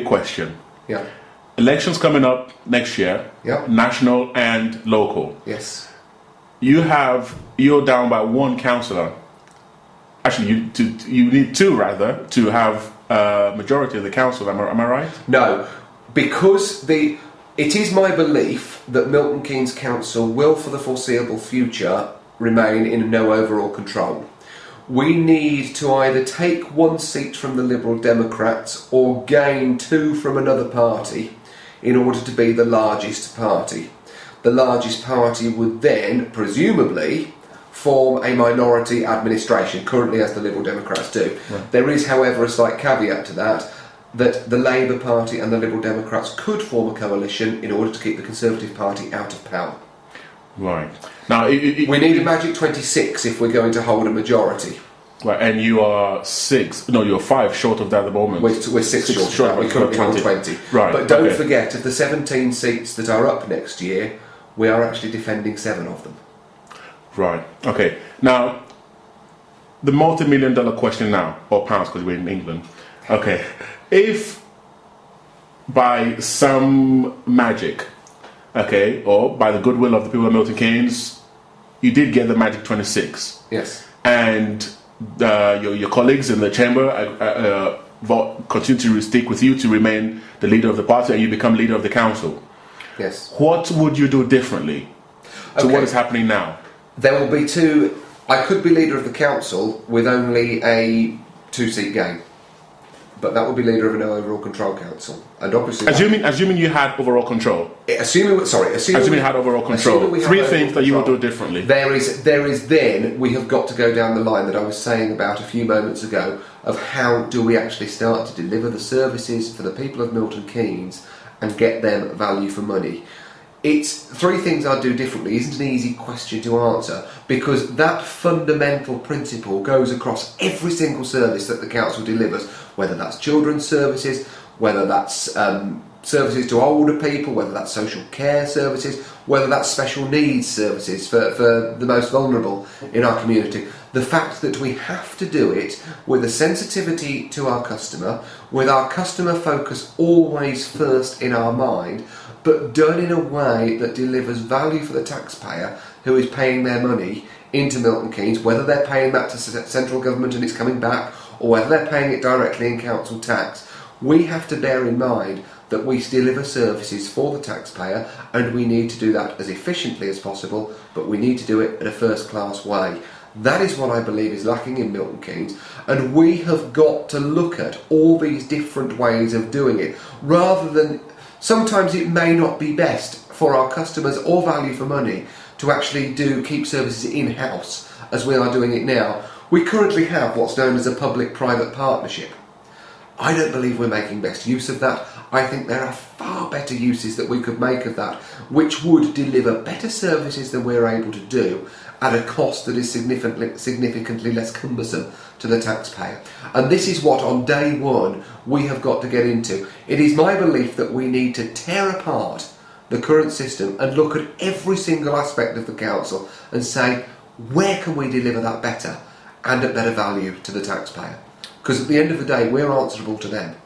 question. Yeah. Elections coming up next year, national and local. Yes. You're down by one councillor. Actually, you need two, rather, to have a majority of the council. Am I right? No, because it is my belief that Milton Keynes Council will, for the foreseeable future, remain in no overall control. We need to either take one seat from the Liberal Democrats or gain two from another party in order to be the largest party. The largest party would then, presumably, form a minority administration, currently as the Liberal Democrats do. Right. There is, however, a slight caveat to that the Labour Party and the Liberal Democrats could form a coalition in order to keep the Conservative Party out of power. Right. Now, we need a magic 26 if we're going to hold a majority. Right, and you are you're 5 short of that at the moment. We're 6 short of that. We currently hold 20. Right. But don't forget, of the 17 seats that are up next year, we are actually defending 7 of them. Right, okay. Now, the multi-million-dollar question now, or pounds because we're in England. Okay, if by some magic, okay, or by the goodwill of the people of Milton Keynes, you did get the magic 26. Yes. And your colleagues in the chamber continue to stick with you to remain the leader of the party and you become leader of the council. Yes. What would you do differently to what is happening now? There will be 2. I could be leader of the council with only a 2-seat gain, but that would be leader of an overall control council. And obviously, assuming you had overall control. Assuming you had overall control. 3 things that you would do differently. There is then we have got to go down the line that I was saying about a few moments ago of how do we actually start to deliver the services for the people of Milton Keynes and get them value for money. It's 3 things I'd do differently isn't an easy question to answer because that fundamental principle goes across every single service that the council delivers, whether that's children's services, whether that's services to older people, whether that's social care services, whether that's special needs services for the most vulnerable in our community. The fact that we have to do it with a sensitivity to our customer, with our customer focus always first in our mind, but done in a way that delivers value for the taxpayer who is paying their money into Milton Keynes, whether they're paying that to central government and it's coming back, or whether they're paying it directly in council tax. We have to bear in mind that we deliver services for the taxpayer and we need to do that as efficiently as possible, but we need to do it in a first-class way. That is what I believe is lacking in Milton Keynes, and we have got to look at all these different ways of doing it, rather than sometimes it may not be best for our customers or value for money to actually keep services in-house as we are doing it now. We currently have what's known as a public-private partnership. I don't believe we're making best use of that. I think there are far better uses that we could make of that, which would deliver better services than we're able to do at a cost that is significantly less cumbersome to the taxpayer. And this is what, on day one, we have got to get into. It is my belief that we need to tear apart the current system and look at every single aspect of the council and say, where can we deliver that better and at better value to the taxpayer? Because at the end of the day, we're answerable to them.